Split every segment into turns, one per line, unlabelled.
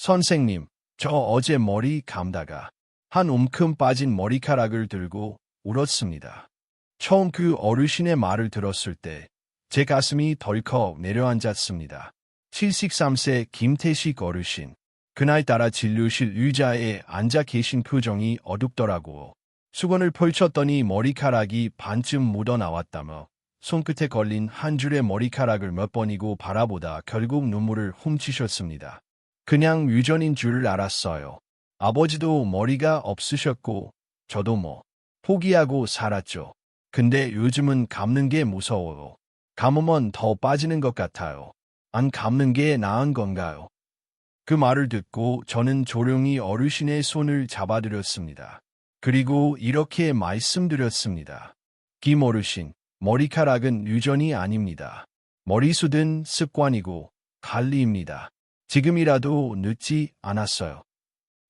선생님, 저 어제 머리 감다가 한 움큼 빠진 머리카락을 들고 울었습니다. 처음 그 어르신의 말을 들었을 때 제 가슴이 덜컥 내려앉았습니다. 73세 김태식 어르신. 그날따라 진료실 의자에 앉아 계신 표정이 어둡더라고. 수건을 펼쳤더니 머리카락이 반쯤 묻어나왔다며 손끝에 걸린 한 줄의 머리카락을 몇 번이고 바라보다 결국 눈물을 훔치셨습니다. 그냥 유전인 줄 알았어요. 아버지도 머리가 없으셨고 저도 포기하고 살았죠. 근데 요즘은 감는 게 무서워요. 감으면 더 빠지는 것 같아요. 안 감는 게 나은 건가요? 그 말을 듣고 저는 조용히 어르신의 손을 잡아드렸습니다. 그리고 이렇게 말씀드렸습니다. 김 어르신, 머리카락은 유전이 아닙니다. 머리숱은 습관이고 관리입니다. 지금이라도 늦지 않았어요.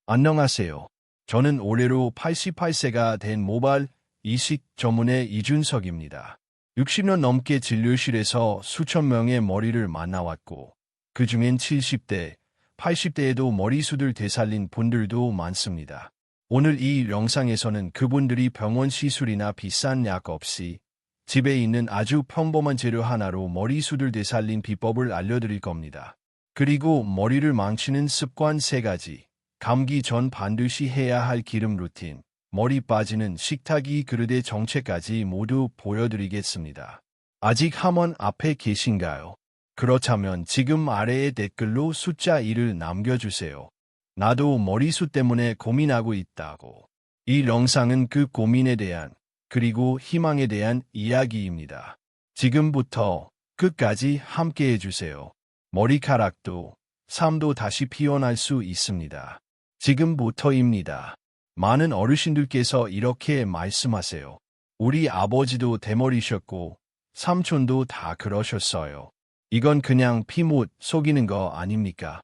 안녕하세요. 저는 올해로 88세가 된 모발 이식 전문의 이준석입니다. 60년 넘게 진료실에서 수천 명의 머리를 만나왔고 그중엔 70대, 80대에도 머리숱을 되살린 분들도 많습니다. 오늘 이 영상에서는 그분들이 병원 시술이나 비싼 약 없이 집에 있는 아주 평범한 재료 하나로 머리숱을 되살린 비법을 알려드릴 겁니다. 그리고 머리를 망치는 습관 3가지, 감기 전 반드시 해야 할 기름 루틴, 머리 빠지는 식탁이 그릇의 정체까지 모두 보여드리겠습니다. 아직 함원 앞에 계신가요? 그렇다면 지금 아래에 댓글로 숫자 1을 남겨주세요. 나도 머리숱 때문에 고민하고 있다고. 이 영상은 그 고민에 대한 그리고 희망에 대한 이야기입니다. 지금부터 끝까지 함께 해주세요. 머리카락도 삶도 다시 피어날 수 있습니다. 지금부터입니다. 많은 어르신들께서 이렇게 말씀하세요. 우리 아버지도 대머리셨고 삼촌도 다 그러셨어요. 이건 그냥 피 못 속이는 거 아닙니까?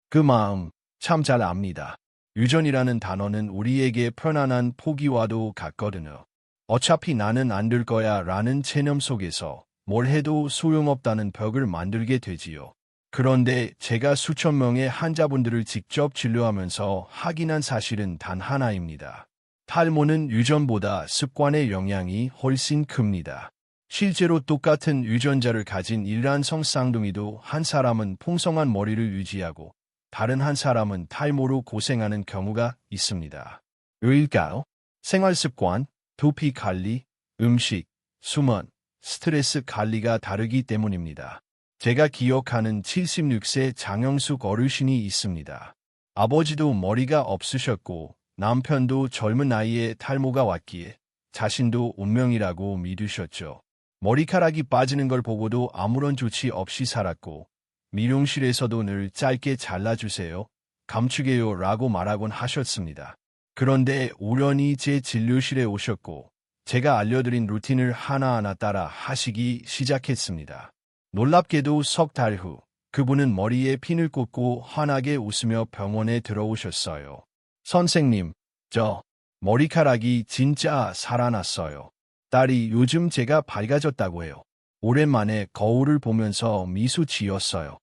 그 마음 참 잘 압니다. 유전이라는 단어는 우리에게 편안한 포기와도 같거든요. 어차피 나는 안 될 거야 라는 체념 속에서 뭘 해도 소용없다는 벽을 만들게 되지요. 그런데 제가 수천 명의 환자분들을 직접 진료하면서 확인한 사실은 단 하나입니다. 탈모는 유전보다 습관의 영향이 훨씬 큽니다. 실제로 똑같은 유전자를 가진 일란성 쌍둥이도 한 사람은 풍성한 머리를 유지하고 다른 한 사람은 탈모로 고생하는 경우가 있습니다. 왜일까요? 생활습관, 두피 관리, 음식, 수면, 스트레스 관리가 다르기 때문입니다. 제가 기억하는 76세 장영숙 어르신이 있습니다. 아버지도 머리가 없으셨고 남편도 젊은 나이에 탈모가 왔기에 자신도 운명이라고 믿으셨죠. 머리카락이 빠지는 걸 보고도 아무런 조치 없이 살았고 미용실에서도 늘 짧게 잘라주세요, 감추게요 라고 말하곤 하셨습니다. 그런데 우연히 제 진료실에 오셨고 제가 알려드린 루틴을 하나하나 따라 하시기 시작했습니다. 놀랍게도 석 달 후 그분은 머리에 핀을 꽂고 환하게 웃으며 병원에 들어오셨어요. 선생님, 저 머리카락이 진짜 살아났어요. 딸이 요즘 제가 밝아졌다고 해요. 오랜만에 거울을 보면서 미소 지었어요.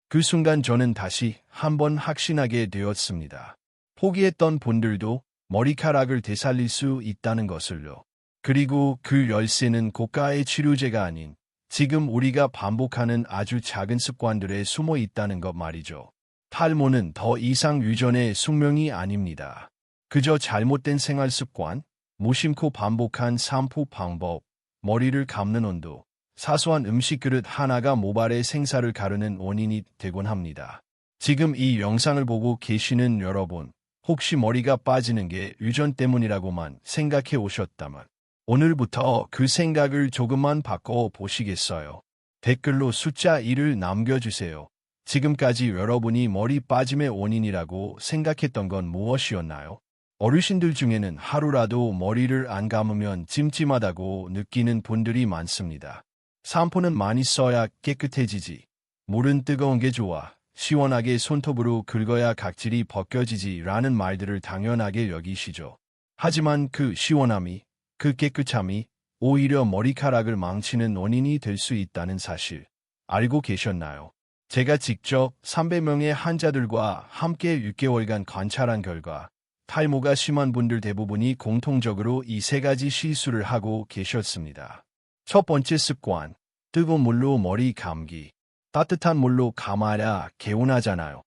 그 순간 저는 다시 한번 확신하게 되었습니다. 포기했던 분들도 머리카락을 되살릴 수 있다는 것을요. 그리고 그 열쇠는 고가의 치료제가 아닌 지금 우리가 반복하는 아주 작은 습관들에 숨어 있다는 것 말이죠. 탈모는 더 이상 유전의 숙명이 아닙니다. 그저 잘못된 생활 습관, 무심코 반복한 샴푸 방법, 머리를 감는 온도, 사소한 음식 그릇 하나가 모발의 생사를 가르는 원인이 되곤 합니다. 지금 이 영상을 보고 계시는 여러분, 혹시 머리가 빠지는 게 유전 때문이라고만 생각해 오셨다면 오늘부터 그 생각을 조금만 바꿔 보시겠어요? 댓글로 숫자 1을 남겨주세요. 지금까지 여러분이 머리 빠짐의 원인이라고 생각했던 건 무엇이었나요? 어르신들 중에는 하루라도 머리를 안 감으면 찜찜하다고 느끼는 분들이 많습니다. 샴푸는 많이 써야 깨끗해지지. 물은 뜨거운 게 좋아. 시원하게 손톱으로 긁어야 각질이 벗겨지지 라는 말들을 당연하게 여기시죠. 하지만 그 시원함이, 그 깨끗함이 오히려 머리카락을 망치는 원인이 될 수 있다는 사실 알고 계셨나요? 제가 직접 300명의 환자들과 함께 6개월간 관찰한 결과 탈모가 심한 분들 대부분이 공통적으로 이 세 가지 실수를 하고 계셨습니다. 첫 번째 습관, 뜨거운 물로 머리 감기. 따뜻한 물로 감아야 개운하잖아요.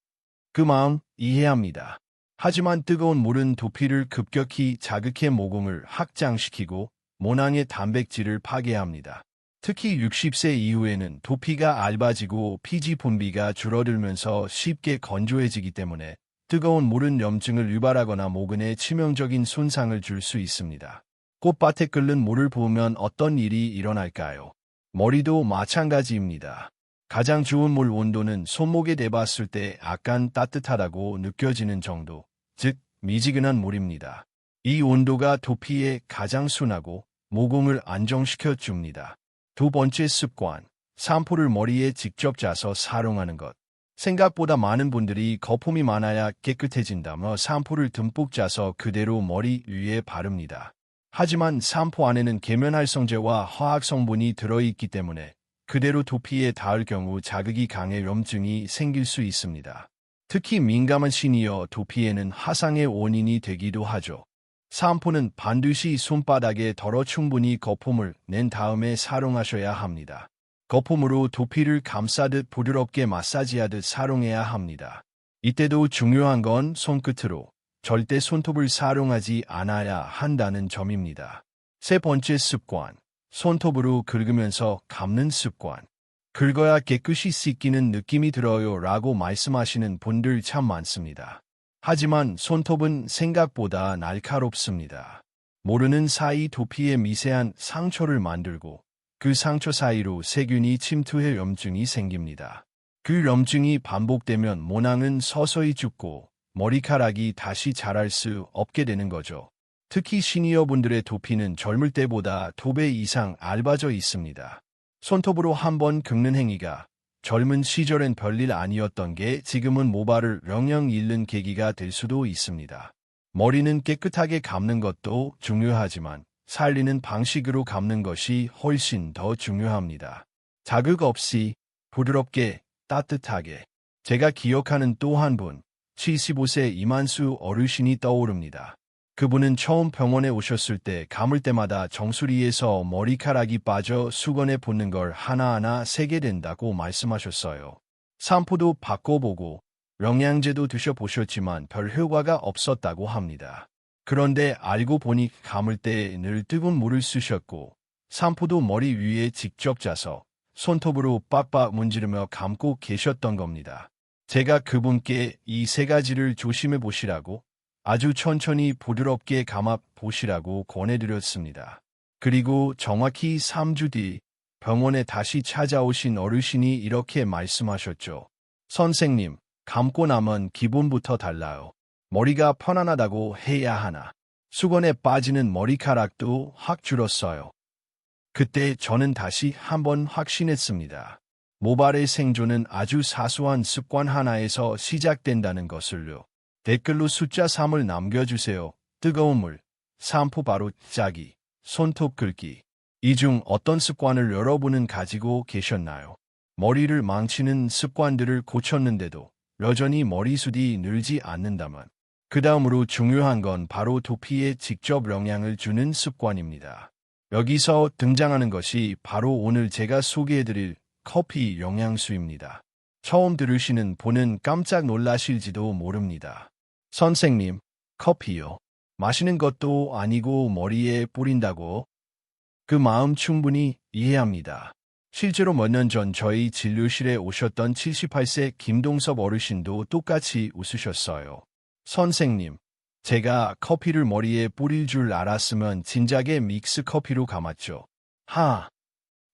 그 마음 이해합니다. 하지만 뜨거운 물은 두피를 급격히 자극해 모공을 확장시키고 모낭의 단백질을 파괴합니다. 특히 60세 이후에는 두피가 얇아지고 피지 분비가 줄어들면서 쉽게 건조해지기 때문에 뜨거운 물은 염증을 유발하거나 모근에 치명적인 손상을 줄 수 있습니다. 꽃밭에 끓는 물을 부으면 어떤 일이 일어날까요? 머리도 마찬가지입니다. 가장 좋은 물 온도는 손목에 대봤을 때 약간 따뜻하다고 느껴지는 정도, 즉 미지근한 물입니다. 이 온도가 두피에 가장 순하고 모공을 안정시켜 줍니다. 두 번째 습관, 샴푸를 머리에 직접 짜서 사용하는 것. 생각보다 많은 분들이 거품이 많아야 깨끗해진다며 샴푸를 듬뿍 짜서 그대로 머리 위에 바릅니다. 하지만 샴푸 안에는 계면활성제와 화학 성분이 들어있기 때문에 그대로 두피에 닿을 경우 자극이 강해 염증이 생길 수 있습니다. 특히 민감한 시니어 두피에는 화상의 원인이 되기도 하죠. 샴푸는 반드시 손바닥에 덜어 충분히 거품을 낸 다음에 사용하셔야 합니다. 거품으로 두피를 감싸듯 부드럽게 마사지하듯 사용해야 합니다. 이때도 중요한 건 손끝으로, 절대 손톱을 사용하지 않아야 한다는 점입니다. 세 번째 습관, 손톱으로 긁으면서 감는 습관. 긁어야 깨끗이 씻기는 느낌이 들어요 라고 말씀하시는 분들 참 많습니다. 하지만 손톱은 생각보다 날카롭습니다. 모르는 사이 두피에 미세한 상처를 만들고 그 상처 사이로 세균이 침투해 염증이 생깁니다. 그 염증이 반복되면 모낭은 서서히 죽고 머리카락이 다시 자랄 수 없게 되는 거죠. 특히 시니어분들의 두피는 젊을 때보다 2배 이상 얇아져 있습니다. 손톱으로 한번 긁는 행위가 젊은 시절엔 별일 아니었던 게 지금은 모발을 영영 잃는 계기가 될 수도 있습니다. 머리는 깨끗하게 감는 것도 중요하지만 살리는 방식으로 감는 것이 훨씬 더 중요합니다. 자극 없이 부드럽게 따뜻하게. 제가 기억하는 또 한 분, 75세 이만수 어르신이 떠오릅니다. 그분은 처음 병원에 오셨을 때 감을 때마다 정수리에서 머리카락이 빠져 수건에 붙는 걸 하나하나 세게 된다고 말씀하셨어요. 샴푸도 바꿔보고 영양제도 드셔보셨지만 별 효과가 없었다고 합니다. 그런데 알고 보니 감을 때 늘 뜨거운 물을 쓰셨고 샴푸도 머리 위에 직접 짜서 손톱으로 빡빡 문지르며 감고 계셨던 겁니다. 제가 그분께 이 세 가지를 조심해 보시라고 아주 천천히 부드럽게 감아 보시라고 권해드렸습니다. 그리고 정확히 3주 뒤 병원에 다시 찾아오신 어르신이 이렇게 말씀하셨죠. 선생님, 감고 나면 기분부터 달라요. 머리가 편안하다고 해야 하나. 수건에 빠지는 머리카락도 확 줄었어요. 그때 저는 다시 한번 확신했습니다. 모발의 생존은 아주 사소한 습관 하나에서 시작된다는 것을요. 댓글로 숫자 3을 남겨주세요. 뜨거운 물, 샴푸 바로 짜기, 손톱 긁기. 이 중 어떤 습관을 여러분은 가지고 계셨나요? 머리를 망치는 습관들을 고쳤는데도 여전히 머리숱이 늘지 않는다면 그 다음으로 중요한 건 바로 두피에 직접 영향을 주는 습관입니다. 여기서 등장하는 것이 바로 오늘 제가 소개해드릴 커피 영양수입니다. 처음 들으시는 분은 깜짝 놀라실지도 모릅니다. 선생님, 커피요? 마시는 것도 아니고 머리에 뿌린다고? 그 마음 충분히 이해합니다. 실제로 몇 년 전 저희 진료실에 오셨던 78세 김동섭 어르신도 똑같이 웃으셨어요. 선생님, 제가 커피를 머리에 뿌릴 줄 알았으면 진작에 믹스 커피로 감았죠.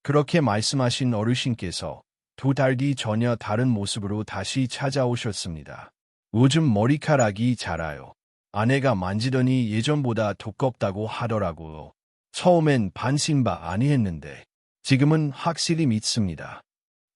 그렇게 말씀하신 어르신께서 2달 뒤 전혀 다른 모습으로 다시 찾아오셨습니다. 요즘 머리카락이 자라요. 아내가 만지더니 예전보다 두껍다고 하더라고요. 처음엔 반신바 아니했는데 지금은 확실히 믿습니다.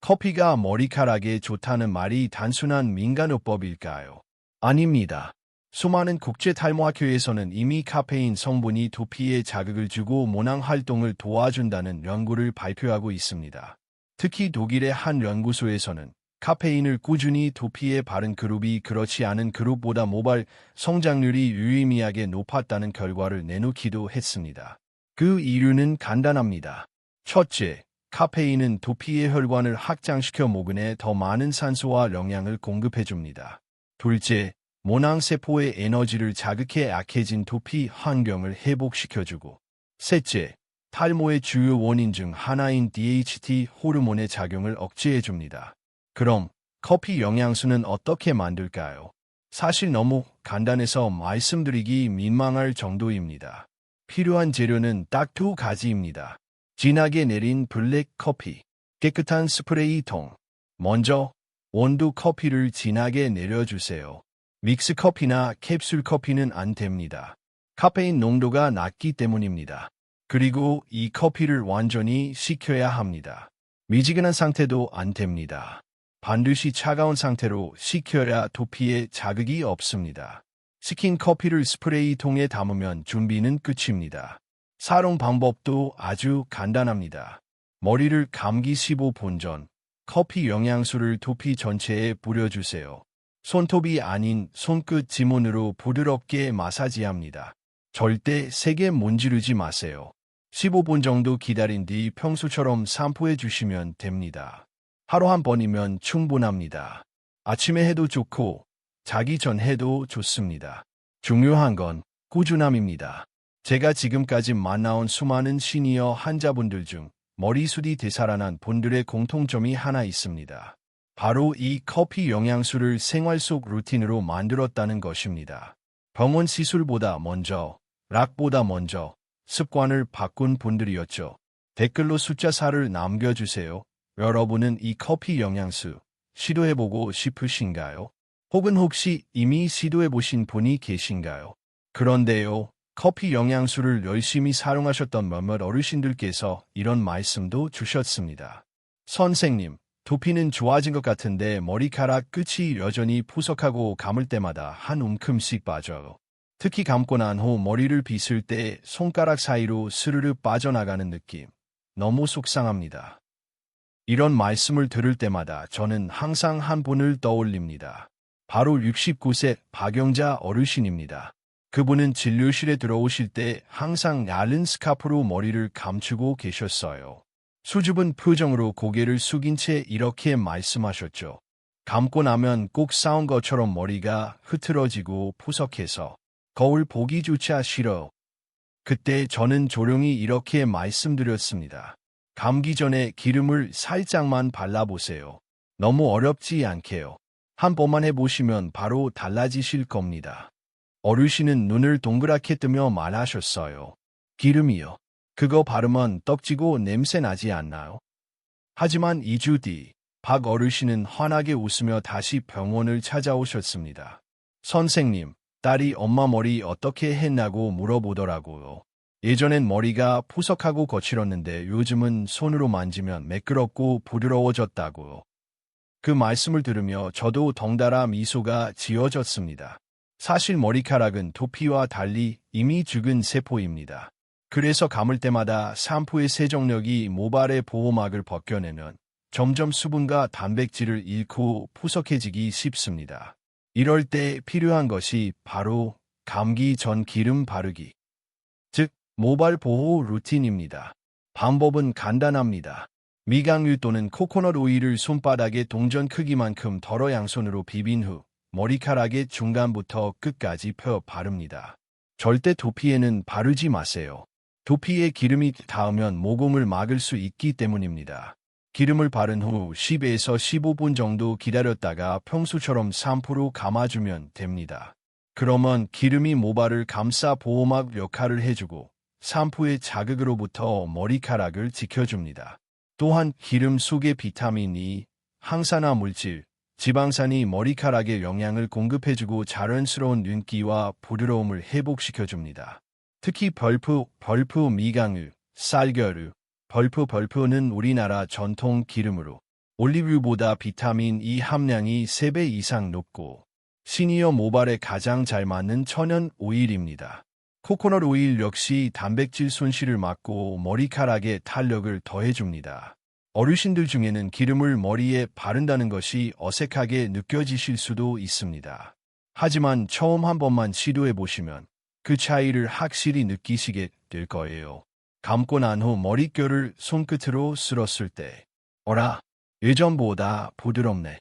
커피가 머리카락에 좋다는 말이 단순한 민간요법일까요? 아닙니다. 수많은 국제 탈모학회에서는 이미 카페인 성분이 두피에 자극을 주고 모낭 활동을 도와준다는 연구를 발표하고 있습니다. 특히 독일의 한 연구소에서는 카페인을 꾸준히 두피에 바른 그룹이 그렇지 않은 그룹보다 모발 성장률이 유의미하게 높았다는 결과를 내놓기도 했습니다. 그 이유는 간단합니다. 첫째, 카페인은 두피의 혈관을 확장시켜 모근에 더 많은 산소와 영양을 공급해줍니다. 둘째, 모낭세포의 에너지를 자극해 약해진 두피 환경을 회복시켜주고, 셋째, 탈모의 주요 원인 중 하나인 DHT 호르몬의 작용을 억제해줍니다. 그럼 커피 영양수는 어떻게 만들까요? 사실 너무 간단해서 말씀드리기 민망할 정도입니다. 필요한 재료는 딱 두 가지입니다. 진하게 내린 블랙 커피, 깨끗한 스프레이통. 먼저 원두 커피를 진하게 내려주세요. 믹스 커피나 캡슐 커피는 안 됩니다. 카페인 농도가 낮기 때문입니다. 그리고 이 커피를 완전히 식혀야 합니다. 미지근한 상태도 안 됩니다. 반드시 차가운 상태로 식혀야 두피에 자극이 없습니다. 식힌 커피를 스프레이통에 담으면 준비는 끝입니다. 사용 방법도 아주 간단합니다. 머리를 감기 15분 전 커피 영양수를 두피 전체에 뿌려주세요. 손톱이 아닌 손끝 지문으로 부드럽게 마사지합니다. 절대 세게 문지르지 마세요. 15분 정도 기다린 뒤 평소처럼 샴푸해 주시면 됩니다. 하루 한 번이면 충분합니다. 아침에 해도 좋고 자기 전 해도 좋습니다. 중요한 건 꾸준함입니다. 제가 지금까지 만나온 수많은 시니어 환자분들 중 머리숱이 되살아난 분들의 공통점이 하나 있습니다. 바로 이 커피 영양수를 생활 속 루틴으로 만들었다는 것입니다. 병원 시술보다 먼저, 락보다 먼저 습관을 바꾼 분들이었죠. 댓글로 숫자 4를 남겨주세요. 여러분은 이 커피 영양수 시도해보고 싶으신가요? 혹은 혹시 이미 시도해보신 분이 계신가요? 그런데요, 커피 영양수를 열심히 사용하셨던 몇몇 어르신들께서 이런 말씀도 주셨습니다. 선생님, 두피는 좋아진 것 같은데 머리카락 끝이 여전히 푸석하고 감을 때마다 한 움큼씩 빠져요. 특히 감고 난 후 머리를 빗을 때 손가락 사이로 스르르 빠져나가는 느낌. 너무 속상합니다. 이런 말씀을 들을 때마다 저는 항상 한 분을 떠올립니다. 바로 69세 박영자 어르신입니다. 그분은 진료실에 들어오실 때 항상 얇은 스카프로 머리를 감추고 계셨어요. 수줍은 표정으로 고개를 숙인 채 이렇게 말씀하셨죠. 감고 나면 꼭 싸운 것처럼 머리가 흐트러지고 푸석해서 거울 보기조차 싫어. 그때 저는 조용히 이렇게 말씀드렸습니다. 감기 전에 기름을 살짝만 발라보세요. 너무 어렵지 않게요. 한 번만 해보시면 바로 달라지실 겁니다. 어르신은 눈을 동그랗게 뜨며 말하셨어요. 기름이요. 그거 바르면 떡지고 냄새 나지 않나요? 하지만 2주 뒤, 박 어르신은 환하게 웃으며 다시 병원을 찾아오셨습니다. 선생님, 딸이 엄마 머리 어떻게 했냐고 물어보더라고요. 예전엔 머리가 푸석하고 거칠었는데 요즘은 손으로 만지면 매끄럽고 부드러워졌다고요. 그 말씀을 들으며 저도 덩달아 미소가 지어졌습니다. 사실 머리카락은 두피와 달리 이미 죽은 세포입니다. 그래서 감을 때마다 샴푸의 세정력이 모발의 보호막을 벗겨내면 점점 수분과 단백질을 잃고 푸석해지기 쉽습니다. 이럴 때 필요한 것이 바로 감기 전 기름 바르기, 즉 모발 보호 루틴입니다. 방법은 간단합니다. 미강유 또는 코코넛 오일을 손바닥의 동전 크기만큼 덜어 양손으로 비빈 후 머리카락의 중간부터 끝까지 펴 바릅니다. 절대 두피에는 바르지 마세요. 두피에 기름이 닿으면 모공을 막을 수 있기 때문입니다. 기름을 바른 후 10에서 15분 정도 기다렸다가 평소처럼 샴푸로 감아주면 됩니다. 그러면 기름이 모발을 감싸 보호막 역할을 해주고 샴푸의 자극으로부터 머리카락을 지켜줍니다. 또한 기름 속의 비타민 E, 항산화 물질, 지방산이 머리카락에 영양을 공급해주고 자연스러운 윤기와 부드러움을 회복시켜줍니다. 특히 벌프, 미강유, 쌀겨루, 벌프는 우리나라 전통 기름으로 올리브유보다 비타민 E 함량이 3배 이상 높고 시니어 모발에 가장 잘 맞는 천연 오일입니다. 코코넛 오일 역시 단백질 손실을 막고 머리카락에 탄력을 더해줍니다. 어르신들 중에는 기름을 머리에 바른다는 것이 어색하게 느껴지실 수도 있습니다. 하지만 처음 한 번만 시도해 보시면 그 차이를 확실히 느끼시게 될 거예요. 감고 난 후 머릿결을 손끝으로 쓸었을 때, 어라, 예전보다 부드럽네.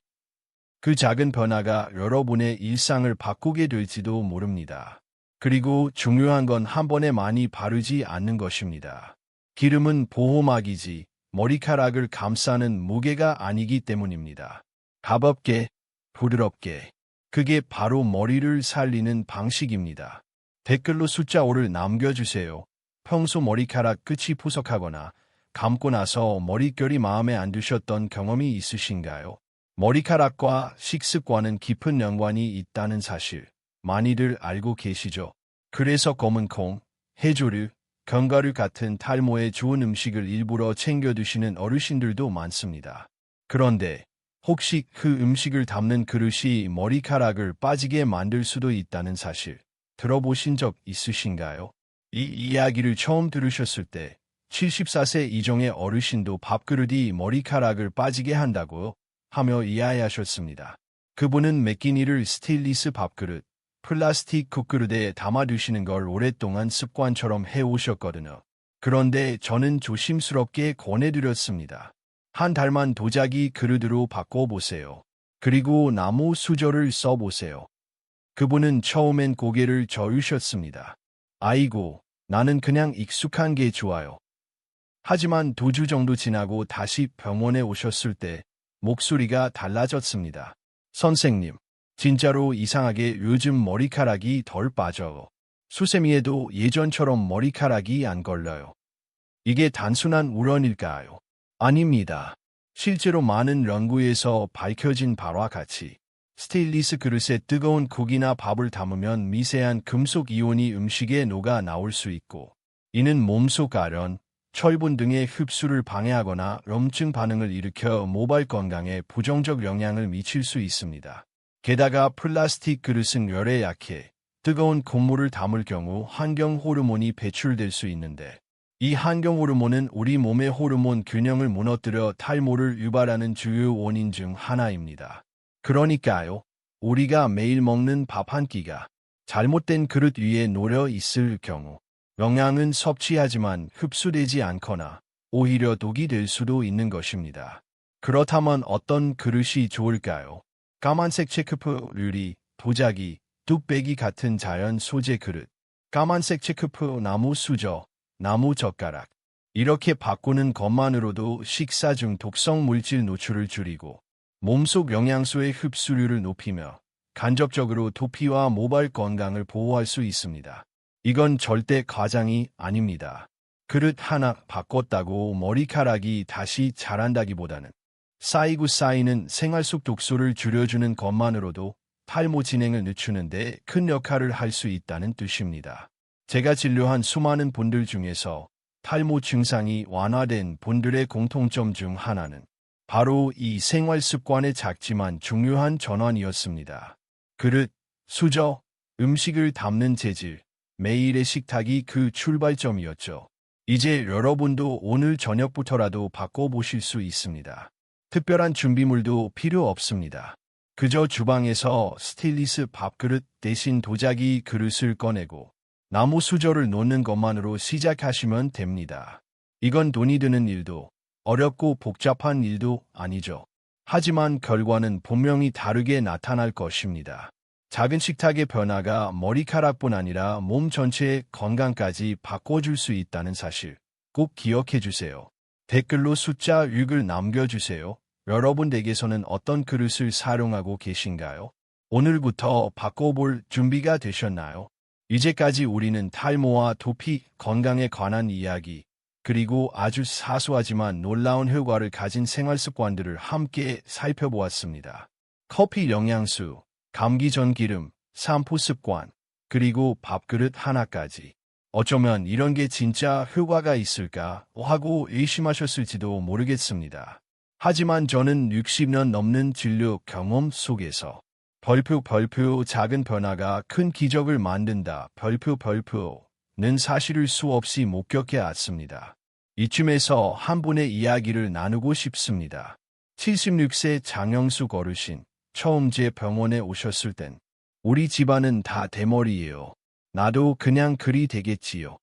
그 작은 변화가 여러분의 일상을 바꾸게 될지도 모릅니다. 그리고 중요한 건 한 번에 많이 바르지 않는 것입니다. 기름은 보호막이지 머리카락을 감싸는 무게가 아니기 때문입니다. 가볍게, 부드럽게. 그게 바로 머리를 살리는 방식입니다. 댓글로 숫자 5를 남겨주세요. 평소 머리카락 끝이 푸석하거나 감고 나서 머릿결이 마음에 안 드셨던 경험이 있으신가요? 머리카락과 식습관은 깊은 연관이 있다는 사실 많이들 알고 계시죠? 그래서 검은 콩, 해조류, 견과류 같은 탈모에 좋은 음식을 일부러 챙겨 드시는 어르신들도 많습니다. 그런데 혹시 그 음식을 담는 그릇이 머리카락을 빠지게 만들 수도 있다는 사실 들어보신 적 있으신가요? 이 이야기를 처음 들으셨을 때 74세 이정의 어르신도 밥그릇이 머리카락을 빠지게 한다고 하며 이해하셨습니다. 그분은 매끼니를 스테인리스 밥그릇, 플라스틱 국그릇에 담아 두시는 걸 오랫동안 습관처럼 해오셨거든요. 그런데 저는 조심스럽게 권해드렸습니다. 한 달만 도자기 그릇으로 바꿔보세요. 그리고 나무 수저를 써보세요. 그분은 처음엔 고개를 저으셨습니다. 아이고, 나는 그냥 익숙한 게 좋아요. 하지만 2주 정도 지나고 다시 병원에 오셨을 때 목소리가 달라졌습니다. 선생님, 진짜로 이상하게 요즘 머리카락이 덜 빠져요. 수세미에도 예전처럼 머리카락이 안 걸려요. 이게 단순한 우연일까요? 아닙니다. 실제로 많은 연구에서 밝혀진 바와 같이 스테인리스 그릇에 뜨거운 국이나 밥을 담으면 미세한 금속 이온이 음식에 녹아 나올 수 있고, 이는 몸속 아연, 철분 등의 흡수를 방해하거나 염증 반응을 일으켜 모발 건강에 부정적 영향을 미칠 수 있습니다. 게다가 플라스틱 그릇은 열에 약해 뜨거운 곡물을 담을 경우 환경 호르몬이 배출될 수 있는데, 이 환경 호르몬은 우리 몸의 호르몬 균형을 무너뜨려 탈모를 유발하는 주요 원인 중 하나입니다. 그러니까요, 우리가 매일 먹는 밥 한 끼가 잘못된 그릇 위에 놓여 있을 경우 영양은 섭취하지만 흡수되지 않거나 오히려 독이 될 수도 있는 것입니다. 그렇다면 어떤 그릇이 좋을까요? 까만색 체크프 유리, 도자기, 뚝배기 같은 자연 소재 그릇, 까만색 체크프 나무 수저, 나무 젓가락. 이렇게 바꾸는 것만으로도 식사 중 독성 물질 노출을 줄이고 몸속 영양소의 흡수율을 높이며 간접적으로 두피와 모발 건강을 보호할 수 있습니다. 이건 절대 과장이 아닙니다. 그릇 하나 바꿨다고 머리카락이 다시 자란다기보다는 쌓이고 쌓이는 생활 속 독소를 줄여주는 것만으로도 탈모 진행을 늦추는 데 큰 역할을 할 수 있다는 뜻입니다. 제가 진료한 수많은 분들 중에서 탈모 증상이 완화된 분들의 공통점 중 하나는 바로 이 생활 습관의 작지만 중요한 전환이었습니다. 그릇, 수저, 음식을 담는 재질, 매일의 식탁이 그 출발점이었죠. 이제 여러분도 오늘 저녁부터라도 바꿔보실 수 있습니다. 특별한 준비물도 필요 없습니다. 그저 주방에서 스테인리스 밥그릇 대신 도자기 그릇을 꺼내고 나무 수저를 놓는 것만으로 시작하시면 됩니다. 이건 돈이 드는 일도 어렵고 복잡한 일도 아니죠. 하지만 결과는 분명히 다르게 나타날 것입니다. 작은 식탁의 변화가 머리카락뿐 아니라 몸 전체의 건강까지 바꿔줄 수 있다는 사실 꼭 기억해 주세요. 댓글로 숫자 6을 남겨주세요. 여러분 댁에서는 어떤 그릇을 사용하고 계신가요? 오늘부터 바꿔볼 준비가 되셨나요? 이제까지 우리는 탈모와 두피 건강에 관한 이야기, 그리고 아주 사소하지만 놀라운 효과를 가진 생활 습관들을 함께 살펴보았습니다. 커피 영양수, 감기 전 기름, 샴푸 습관, 그리고 밥그릇 하나까지. 어쩌면 이런 게 진짜 효과가 있을까 하고 의심하셨을지도 모르겠습니다. 하지만 저는 60년 넘는 진료 경험 속에서 별표 작은 변화가 큰 기적을 만든다 별표는 사실을 수없이 목격해 왔습니다. 이쯤에서 한 분의 이야기를 나누고 싶습니다. 76세 장영숙 어르신, 처음 제 병원에 오셨을 땐 우리 집안은 다 대머리예요. 나도 그냥 그리 되겠지요.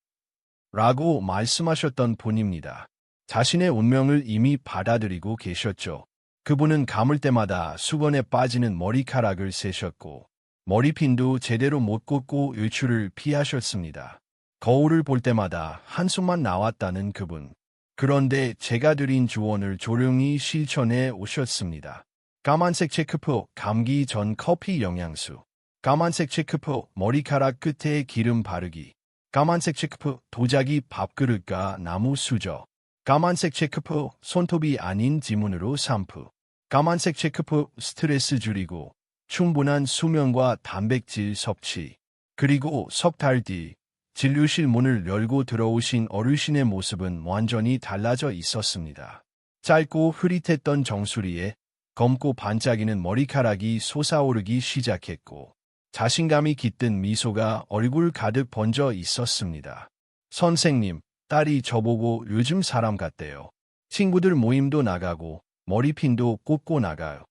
라고 말씀하셨던 분입니다. 자신의 운명을 이미 받아들이고 계셨죠. 그분은 감을 때마다 수건에 빠지는 머리카락을 세셨고 머리핀도 제대로 못 꽂고 외출을 피하셨습니다. 거울을 볼 때마다 한숨만 나왔다는 그분. 그런데 제가 드린 조언을 조용히 실천해 오셨습니다. 까만색 체크포 감기 전 커피 영양수, 까만색 체크포 머리카락 끝에 기름 바르기, 까만색 체크포 도자기 밥그릇과 나무 수저, 까만색 체크포 손톱이 아닌 지문으로 샴푸, 까만색 체크포 스트레스 줄이고 충분한 수면과 단백질 섭취, 그리고 석 달 뒤 진료실 문을 열고 들어오신 어르신의 모습은 완전히 달라져 있었습니다. 짧고 흐릿했던 정수리에 검고 반짝이는 머리카락이 솟아오르기 시작했고 자신감이 깃든 미소가 얼굴 가득 번져 있었습니다. 선생님, 딸이 저보고 요즘 사람 같대요. 친구들 모임도 나가고 머리핀도 꽂고 나가요.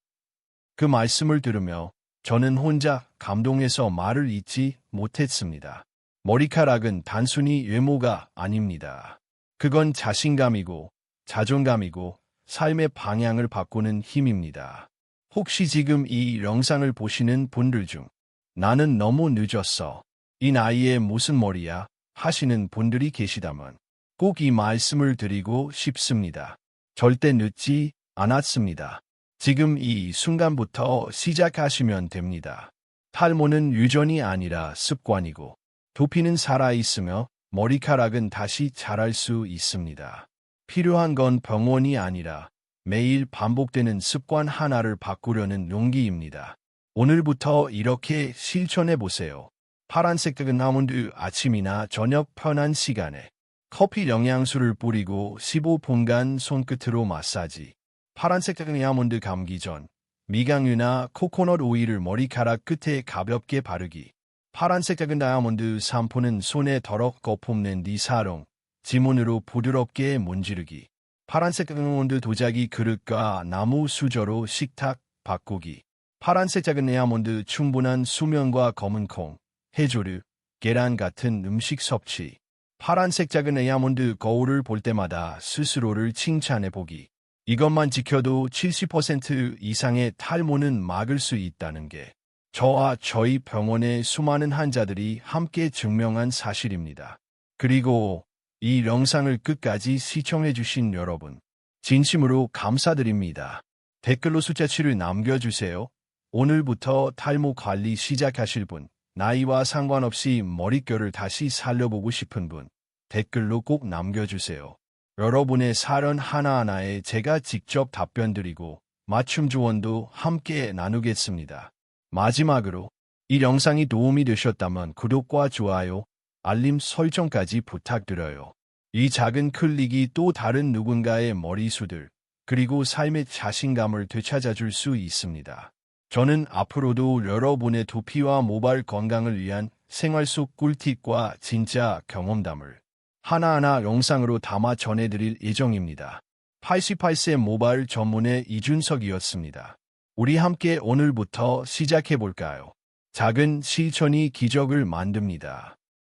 그 말씀을 들으며 저는 혼자 감동해서 말을 잇지 못했습니다. 머리카락은 단순히 외모가 아닙니다. 그건 자신감이고 자존감이고 삶의 방향을 바꾸는 힘입니다. 혹시 지금 이 영상을 보시는 분들 중 나는 너무 늦었어. 이 나이에 무슨 머리야? 하시는 분들이 계시다면 꼭 이 말씀을 드리고 싶습니다. 절대 늦지 않았습니다. 지금 이 순간부터 시작하시면 됩니다. 탈모는 유전이 아니라 습관이고 두피는 살아있으며 머리카락은 다시 자랄 수 있습니다. 필요한 건 병원이 아니라 매일 반복되는 습관 하나를 바꾸려는 용기입니다. 오늘부터 이렇게 실천해 보세요. 파란색 아몬드 아침이나 저녁 편한 시간에 커피 영양수를 뿌리고 15분간 손끝으로 마사지. 파란색 아몬드 감기 전 미강유나 코코넛 오일을 머리카락 끝에 가볍게 바르기. 파란색 다이아몬드 샴푸는 손에 덜어 거품낸 뒤 사용, 지문으로 부드럽게 문지르기. 파란색 다이아몬드 도자기 그릇과 나무 수저로 식탁 바꾸기. 파란색 다이아몬드 충분한 수면과 검은 콩, 해조류, 계란 같은 음식 섭취. 파란색 다이아몬드 거울을 볼 때마다 스스로를 칭찬해 보기. 이것만 지켜도 70% 이상의 탈모는 막을 수 있다는 게 저와 저희 병원의 수많은 환자들이 함께 증명한 사실입니다. 그리고 이 영상을 끝까지 시청해주신 여러분, 진심으로 감사드립니다. 댓글로 숫자치를 남겨주세요. 오늘부터 탈모 관리 시작하실 분, 나이와 상관없이 머릿결을 다시 살려보고 싶은 분, 댓글로 꼭 남겨주세요. 여러분의 사연 하나하나에 제가 직접 답변드리고 맞춤 조언도 함께 나누겠습니다. 마지막으로 이 영상이 도움이 되셨다면 구독과 좋아요, 알림 설정까지 부탁드려요. 이 작은 클릭이 또 다른 누군가의 머리수들, 그리고 삶의 자신감을 되찾아줄 수 있습니다. 저는 앞으로도 여러분의 두피와 모발 건강을 위한 생활 속 꿀팁과 진짜 경험담을 하나하나 영상으로 담아 전해드릴 예정입니다. 88세 모발 전문의 이준석이었습니다. 우리 함께 오늘부터 시작해볼까요? 작은 실천이 기적을 만듭니다.